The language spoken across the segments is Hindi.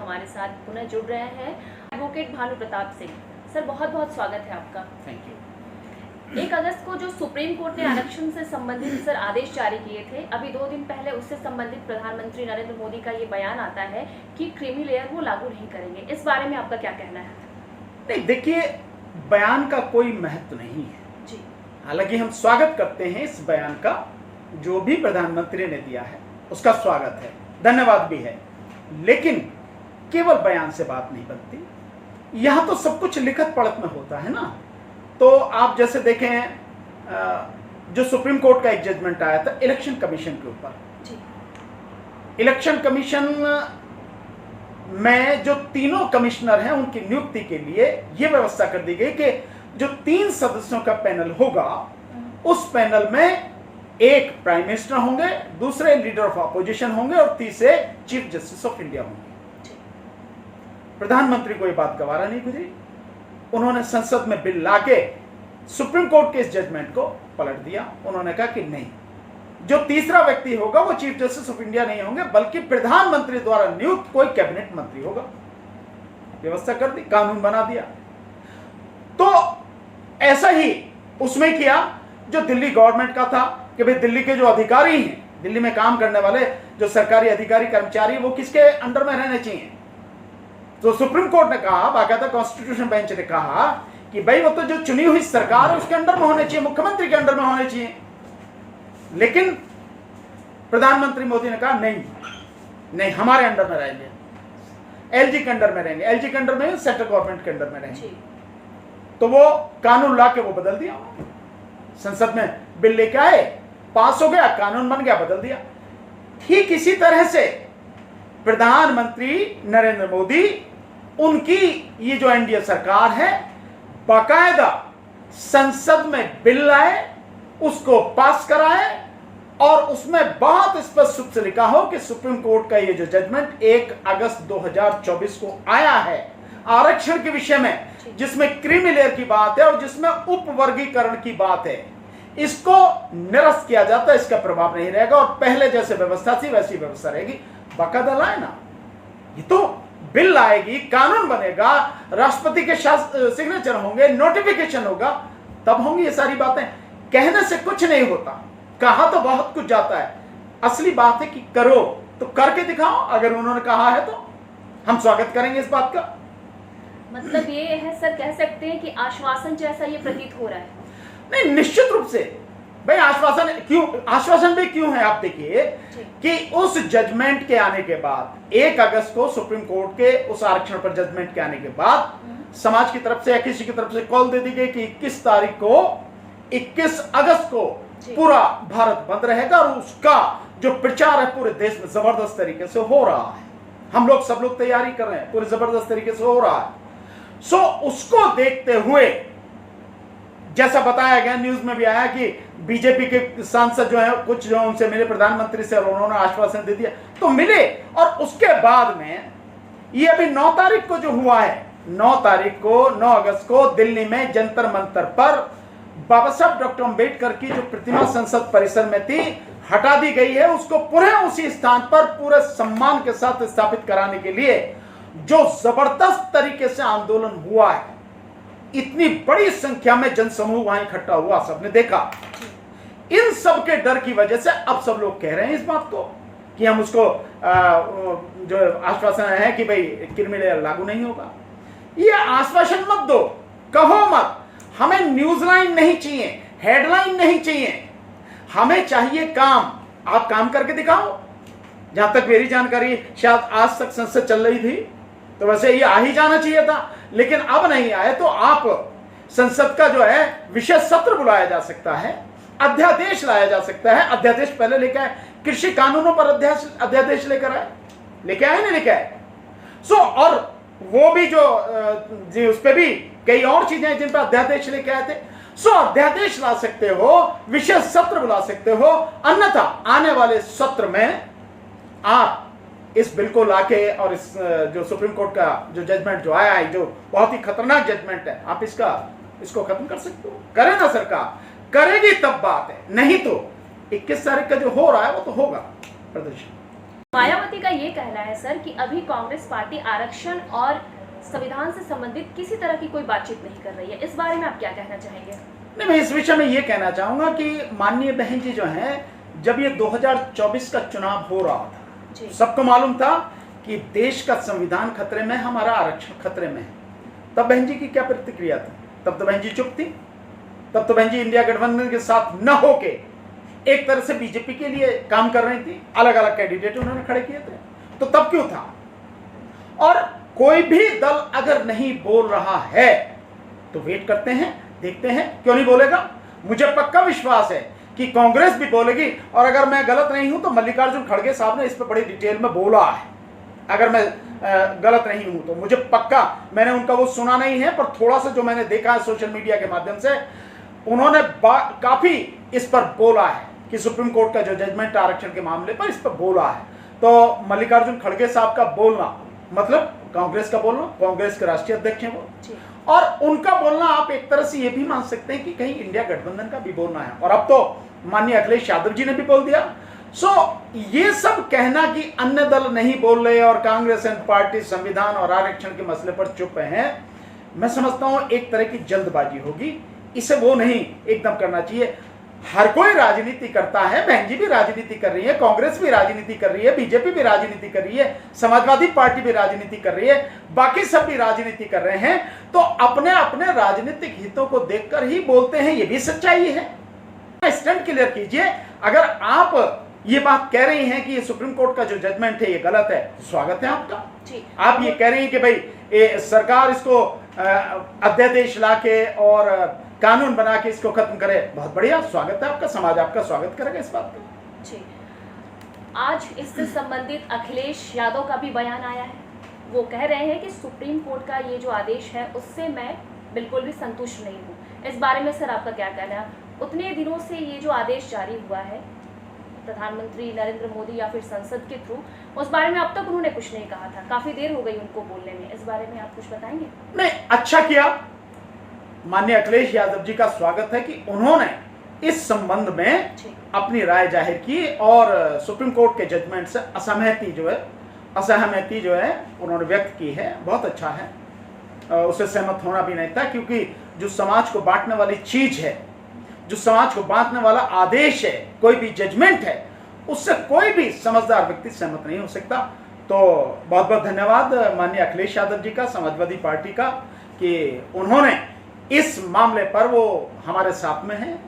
हमारे साथ पुनः जुड़ रहे हैं एडवोकेट भानु प्रताप सिंह। सर बहुत बहुत स्वागत है आपका। Thank you. 1 अगस्त को जो सुप्रीम कोर्ट ने आरक्षण से संबंधित सर आदेश जारी किए थे, अभी 2 दिन पहले उससे संबंधित प्रधानमंत्री नरेंद्र मोदी का ये बयान आता है कि क्रीमी लेयर वो लागू नहीं करेंगे। इस बारे में आपका क्या कहना है? नहीं, देखिए, बयान का कोई महत्व नहीं है जी। हालांकि हम स्वागत करते हैं इस बयान का, जो भी प्रधानमंत्री ने दिया है उसका स्वागत है, धन्यवाद भी है, लेकिन केवल बयान से बात नहीं बनती। यहां तो सब कुछ लिखत पढ़त में होता है ना। तो आप जैसे देखें, जो सुप्रीम कोर्ट का एक जजमेंट आया था इलेक्शन कमीशन के ऊपर, इलेक्शन कमीशन में जो तीनों कमिश्नर हैं उनकी नियुक्ति के लिए यह व्यवस्था कर दी गई कि जो 3 सदस्यों का पैनल होगा, उस पैनल में एक प्राइम मिनिस्टर होंगे, दूसरे लीडर ऑफ अपोजिशन होंगे और तीसरे चीफ जस्टिस ऑफ इंडिया होंगे। प्रधानमंत्री को यह बात गवारा नहीं गुजरी, उन्होंने संसद में बिल लाके सुप्रीम कोर्ट के इस जजमेंट को पलट दिया। उन्होंने कहा कि नहीं, जो तीसरा व्यक्ति होगा वो चीफ जस्टिस ऑफ इंडिया नहीं होंगे, बल्कि प्रधानमंत्री द्वारा नियुक्त कोई कैबिनेट मंत्री होगा। व्यवस्था कर दी, कानून बना दिया। तो ऐसा ही उसमें किया जो दिल्ली गवर्नमेंट का था कि भाई दिल्ली के जो अधिकारी हैं, दिल्ली में काम करने वाले जो सरकारी अधिकारी कर्मचारी, वो किसके अंडर में रहने चाहिए। तो सुप्रीम कोर्ट ने कहा, बाकायदा कॉन्स्टिट्यूशन बेंच ने कहा कि भाई वो तो जो चुनी हुई सरकार है उसके अंडर में होने चाहिए, मुख्यमंत्री के अंडर में होने चाहिए। लेकिन प्रधानमंत्री मोदी ने कहा नहीं नहीं, हमारे अंडर में रहेंगे, एलजी के अंडर में रहेंगे। एलजी के अंडर में, सेंट्रल गवर्नमेंट के अंडर में रहेंगे। तो वो कानून ला के वो बदल दिया, संसद में बिल लेके आए, पास हो गया, कानून बन गया, बदल दिया। ठीक इसी तरह से प्रधानमंत्री नरेंद्र मोदी, उनकी ये जो एनडीए सरकार है, बाकायदा संसद में बिल लाए, उसको पास कराए और उसमें बहुत स्पष्ट रूप से लिखा हो कि सुप्रीम कोर्ट का ये जो जजमेंट 1 अगस्त 2024 को आया है आरक्षण के विषय में, जिसमें क्रीमी लेयर की बात है और जिसमें उपवर्गीकरण की बात है, इसको निरस्त किया जाता है, इसका प्रभाव नहीं रहेगा और पहले जैसे व्यवस्था थी वैसी व्यवस्था रहेगी। बाकायदा लाए ना, ये तो बिल लाएगी, कानून बनेगा, राष्ट्रपति के सिग्नेचर होंगे, नोटिफिकेशन होगा, तब होंगी ये सारी बातें। कहने से कुछ नहीं होता, कहा तो बहुत कुछ जाता है। असली बात है कि करो तो करके दिखाओ। अगर उन्होंने कहा है तो हम स्वागत करेंगे इस बात का। मतलब ये है सर, कह सकते हैं कि आश्वासन जैसा ये प्रतीत हो रहा है। नहीं, निश्चित रूप से भाई आश्वासन क्यों, आश्वासन भी क्यों है। आप देखिए कि उस जजमेंट के आने के बाद 1 अगस्त को सुप्रीम कोर्ट के उस आरक्षण पर जजमेंट के आने के बाद समाज की तरफ से या किसी की तरफ से कॉल दे दी गई कि 21 अगस्त को पूरा भारत बंद रहेगा और उसका जो प्रचार है पूरे देश में जबरदस्त तरीके से हो रहा है। हम लोग सब लोग तैयारी कर रहे हैं, पूरे जबरदस्त तरीके से हो रहा है। सो उसको देखते हुए जैसा बताया गया, न्यूज में भी आया कि बीजेपी के सांसद जो है, कुछ जो उनसे मिले प्रधानमंत्री से और उन्होंने आश्वासन दे दिया, तो मिले। और उसके बाद में ये अभी 9 तारीख को जो हुआ है, 9 तारीख को 9 अगस्त को दिल्ली में जंतर मंतर पर बाबा साहब डॉक्टर अंबेडकर की जो प्रतिमा संसद परिसर में थी, हटा दी गई है। उसको पुनः उसी स्थान पर पूरे सम्मान के साथ स्थापित कराने के लिए जो जबरदस्त तरीके से आंदोलन हुआ है, इतनी बड़ी संख्या में जनसमूह वहां इकट्ठा हुआ, सबने देखा। इन सब के डर की वजह से अब सब लोग कह रहे हैं इस बात को कि हम उसको जो आश्वासन है कि भाई क्रीमी लेयर लागू नहीं होगा। ये आश्वासन मत दो, कहो मत। हमें न्यूज लाइन नहीं चाहिए, हेडलाइन नहीं चाहिए, हमें चाहिए काम। आप काम करके दिखाओ। जहां तक मेरी जानकारी, शायद आज तक संसद चल रही थी तो वैसे ये आ ही जाना चाहिए था, लेकिन अब नहीं आए। तो आप संसद का जो है विशेष सत्र बुलाया जा सकता है, अध्यादेश लाया जा सकता है। अध्यादेश पहले लेके आए, कृषि कानूनों पर अध्यादेश लेकर आए, लेके आए नहीं लेके आए। और वो भी जो उस पर भी कई और चीजें जिन पर अध्यादेश लेके आए थे। अध्यादेश ला सकते हो, विशेष सत्र बुला सकते हो, अन्यथा आने वाले सत्र में आप इस बिल को लाके और इस जो सुप्रीम कोर्ट का जो जजमेंट जो आया है, जो बहुत ही खतरनाक जजमेंट है, आप इसको खत्म कर सकते हो। करे ना सरकार, करेगी तब बात है, नहीं तो 21 तारीख का जो हो रहा है वो तो होगा प्रदर्शन। मायावती का ये कहना है सर कि अभी कांग्रेस पार्टी आरक्षण और संविधान से संबंधित किसी तरह की कोई बातचीत नहीं कर रही है, इस बारे में आप क्या कहना चाहेंगे? नहीं, मैं इस विषय में ये कहना चाहूंगा कि माननीय बहन जी जो हैं, जब ये 2024 का चुनाव हो रहा था, सबको मालूम था कि देश का संविधान खतरे में, हमारा आरक्षण खतरे में है। तब बहन जी की क्या प्रतिक्रिया थी? तब तो बहन जी चुप थी। तब तो बहन जी इंडिया गठबंधन के साथ न होके एक तरह से बीजेपी के लिए काम कर रही थी। अलग अलग कैंडिडेट उन्होंने खड़े किए थे, तो तब क्यों था? और कोई भी दल अगर नहीं बोल रहा है तो वेट करते हैं, देखते हैं क्यों नहीं बोलेगा। मुझे पक्का विश्वास है कि कांग्रेस भी बोलेगी, और अगर मैं गलत नहीं हूं तो मल्लिकार्जुन खड़गे साहब ने इस पर बड़ी डिटेल में बोला है। अगर मैं गलत नहीं हूं तो मुझे पक्का, मैंने उनका वो सुना नहीं है, पर थोड़ा सा जो मैंने देखा है सोशल मीडिया के माध्यम से, उन्होंने काफी इस पर बोला है कि सुप्रीम कोर्ट का जो जजमेंट आरक्षण के मामले पर, इस पर बोला है। तो मल्लिकार्जुन खड़गे साहब का बोलना मतलब कांग्रेस का बोलना, कांग्रेस के राष्ट्रीय अध्यक्ष हैं वो, और उनका बोलना आप एक तरह से ये भी मान सकते हैं कि कहीं इंडिया गठबंधन का भी बोलना है। और अब तो माननीय अखिलेश यादव जी ने भी बोल दिया। ये सब कहना कि अन्य दल नहीं बोल रहे और कांग्रेस एंड पार्टी संविधान और आरक्षण के मसले पर चुप हैं, मैं समझता हूं एक तरह की जल्दबाजी होगी। इसे वो नहीं एकदम करना चाहिए। हर कोई राजनीति करता है, बहन जी भी राजनीति कर रही है, कांग्रेस भी राजनीति कर रही है, बीजेपी भी राजनीति कर रही है, समाजवादी पार्टी भी राजनीति कर रही है, बाकी सब भी राजनीति कर रहे हैं। तो अपने अपने राजनीतिक हितों को देखकर ही बोलते हैं, ये भी सच्चाई है। स्टैंड क्लियर कीजिए। अगर आप ये बात कह रही हैं कि ये सुप्रीम कोर्ट का जो जजमेंट है ये गलत है, तो स्वागत है आपका। आप ये कह रही हैं कि भाई सरकार इसको अध्यादेश लाके और कानून बना के इसको खत्म करे, बहुत बढ़िया, स्वागत है आपका, समाज आपका स्वागत करेगा इस बात का। जी, आज इससे संबंधित अखिलेश यादव का भी बयान आया है। वो कह रहे हैं कि सुप्रीम कोर्ट का ये जो आदेश है उससे मैं बिल्कुल भी संतुष्ट नहीं हूँ। इस बारे में सर आपका क्या कहना है? उतने दिनों से ये जो आदेश जारी हुआ है प्रधानमंत्री नरेंद्र मोदी या फिर संसद के थ्रू, उस बारे में अब तक उन्होंने कुछ नहीं कहा था, काफी देर हो गई उनको बोलने में, इस बारे में आप कुछ बताएंगे? नहीं, अच्छा किया, माननीय अखिलेश यादव जी का स्वागत है कि उन्होंने इस संबंध में अपनी राय जाहिर की और सुप्रीम कोर्ट के जजमेंट से असहमति जो है उन्होंने व्यक्त की है। बहुत अच्छा है, उससे सहमत होना भी नहीं था, क्योंकि जो समाज को बांटने वाली चीज है, जो समाज को बांटने वाला आदेश है, कोई भी जजमेंट है, उससे कोई भी समझदार व्यक्ति सहमत नहीं हो सकता। तो बहुत बहुत धन्यवाद माननीय अखिलेश यादव जी का, समाजवादी पार्टी का, कि उन्होंने इस मामले पर वो हमारे साथ में है,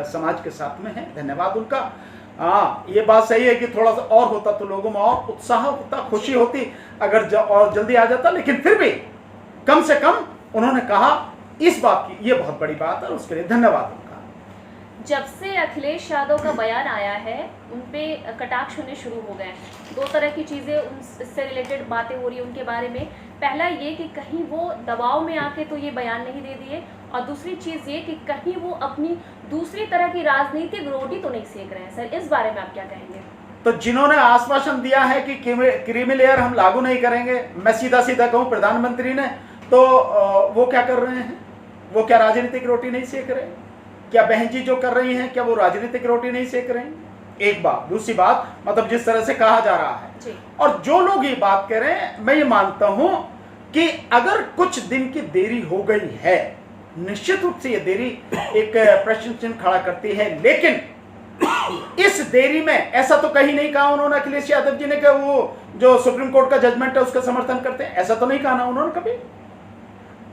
समाज के साथ में है। धन्यवाद उनका। ये बात सही है कि थोड़ा सा और होता तो लोगों में और उत्साह होता, खुशी होती अगर और जल्दी आ जाता, लेकिन फिर भी कम से कम उन्होंने कहा इस बात की, ये बहुत बड़ी बात है, उसके लिए धन्यवाद उनका। जब से अखिलेश यादव का बयान आया है उन पे कटाक्ष होने शुरू हो गए। दो तरह की चीज़ें उससे रिलेटेड बातें हो रही है उनके बारे में। पहला ये कि कहीं वो दबाव में आके तो ये बयान नहीं दे दिए, और दूसरी चीज़ ये कि कहीं वो अपनी दूसरी तरह की राजनीतिक रोटी तो नहीं सेक रहे हैं। सर, इस बारे में आप क्या कहेंगे? तो जिन्होंने आश्वासन दिया है कि क्रीमी लेयर हम लागू नहीं करेंगे, मैं सीधा सीधा कहूँ प्रधानमंत्री ने, तो वो क्या कर रहे हैं? वो क्या राजनीतिक रोटी नहीं सेक रहे? क्या बहन जी जो कर रही हैं, क्या वो राजनीतिक रोटी नहीं सेक रहे हैं? एक बात। दूसरी बात, मतलब जिस तरह से कहा जा रहा है, और जो लोग ये बात कह रहे हैं, मैं ये मानता हूं कि अगर कुछ दिन की देरी हो गई है, निश्चित रूप से ये देरी एक प्रश्न चिन्ह खड़ा करती है, लेकिन इस देरी में ऐसा तो कहीं नहीं कहा उन्होंने अखिलेश यादव जी ने कि वो जो सुप्रीम कोर्ट का जजमेंट है उसका समर्थन करते हैं, ऐसा तो नहीं कहा ना उन्होंने कभी।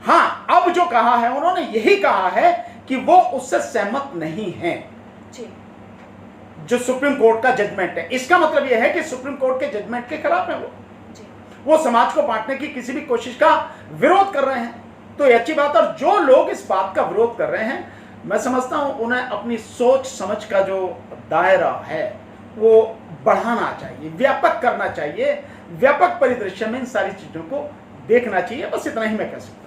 हाँ, अब जो कहा है उन्होंने यही कहा है कि वो उससे सहमत नहीं है जो सुप्रीम कोर्ट का जजमेंट है। इसका मतलब यह है कि सुप्रीम कोर्ट के जजमेंट के खिलाफ है वो समाज को बांटने की किसी भी कोशिश का विरोध कर रहे हैं, तो ये अच्छी बात है। और जो लोग इस बात का विरोध कर रहे हैं, मैं समझता हूं उन्हें अपनी सोच समझ का जो दायरा है वो बढ़ाना चाहिए, व्यापक करना चाहिए, व्यापक परिदृश्य में इन सारी चीजों को देखना चाहिए। बस इतना ही मैं कह सकता हूं।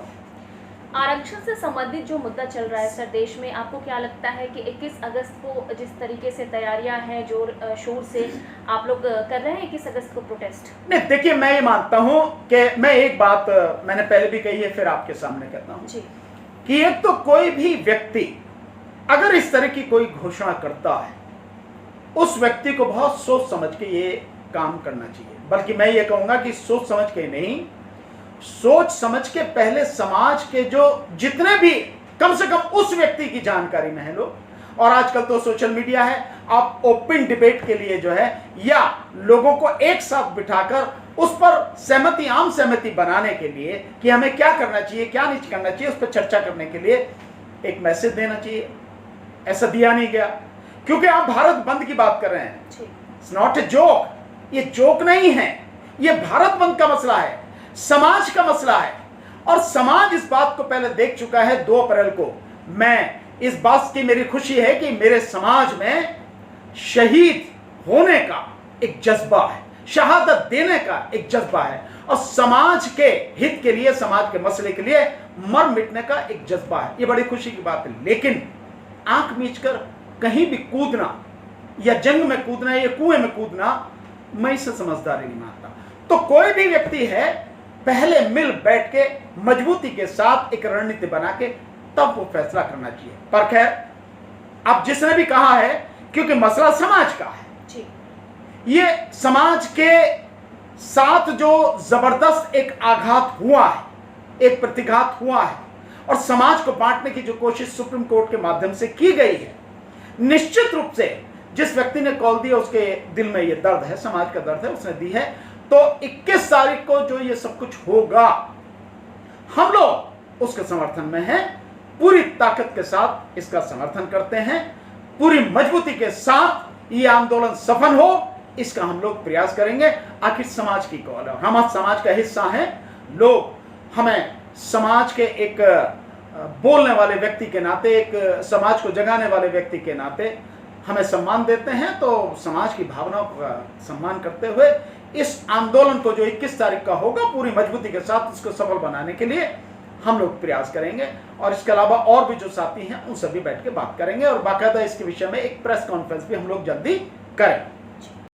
आरक्षण से संबंधित जो मुद्दा चल रहा है सर देश में, आपको क्या लगता है कि 21 अगस्त को जिस तरीके से तैयारियां हैं, जोर शोर से आप लोग कर रहे हैं 21 अगस्त को प्रोटेस्ट? नहीं, देखिए, मैं ये मानता हूं कि मैं एक बात मैंने पहले भी कही है, फिर आपके सामने कहता हूं जी, कि एक तो कोई भी व्यक्ति अगर इस तरह की कोई घोषणा करता है, उस व्यक्ति को बहुत सोच समझ के ये काम करना चाहिए। बल्कि मैं ये कहूंगा कि सोच समझ के नहीं, सोच समझ के पहले समाज के जो जितने भी कम से कम उस व्यक्ति की जानकारी में है लोग, और आजकल तो सोशल मीडिया है, आप ओपन डिबेट के लिए जो है या लोगों को एक साथ बिठाकर उस पर सहमति, आम सहमति बनाने के लिए कि हमें क्या करना चाहिए क्या नहीं करना चाहिए, उस पर चर्चा करने के लिए एक मैसेज देना चाहिए। ऐसा दिया नहीं गया, क्योंकि आप भारत बंद की बात कर रहे हैं। इट्स नॉट ए जोक, ये जोक नहीं है, ये भारत बंद का मसला है, समाज का मसला है। और समाज इस बात को पहले देख चुका है। 2 अप्रैल को मैं इस बात की मेरी खुशी है कि मेरे समाज में शहीद होने का एक जज्बा है, शहादत देने का एक जज्बा है, और समाज के हित के लिए, समाज के मसले के लिए मर मिटने का एक जज्बा है। ये बड़ी खुशी की बात है। लेकिन आंख मीचकर कहीं भी कूदना या जंग में कूदना या कुएं में कूदना, मैं इसे समझदारी नहीं मानता। तो कोई भी व्यक्ति है, पहले मिल बैठ के मजबूती के साथ एक रणनीति बना के तब वो फैसला करना चाहिए। पर खैर, अब जिसने भी कहा है, क्योंकि मसला समाज का है जी। ये समाज के साथ जो जबरदस्त एक आघात हुआ है, एक प्रतिघात हुआ है, और समाज को बांटने की जो कोशिश सुप्रीम कोर्ट के माध्यम से की गई है, निश्चित रूप से जिस व्यक्ति ने कॉल दिया उसके दिल में ये दर्द है, समाज का दर्द है, उसने दी है। तो 21 तारीख को जो ये सब कुछ होगा, हम लोग उसके समर्थन में हैं, पूरी ताकत के साथ इसका समर्थन करते हैं, पूरी मजबूती के साथ ये आंदोलन सफल हो, इसका हम लोग प्रयास करेंगे। आखिर समाज की कॉल है, हम समाज का हिस्सा हैं। लोग हमें समाज के एक बोलने वाले व्यक्ति के नाते, एक समाज को जगाने वाले व्यक्ति के नाते हमें सम्मान देते हैं। तो समाज की भावनाओं का सम्मान करते हुए इस आंदोलन को जो 21 तारीख का होगा, पूरी मजबूती के साथ इसको सफल बनाने के लिए हम लोग प्रयास करेंगे। और इसके अलावा और भी जो साथी हैं उन सभी बैठ के बात करेंगे, और बाकायदा इसके विषय में एक प्रेस कॉन्फ्रेंस भी हम लोग जल्दी करें।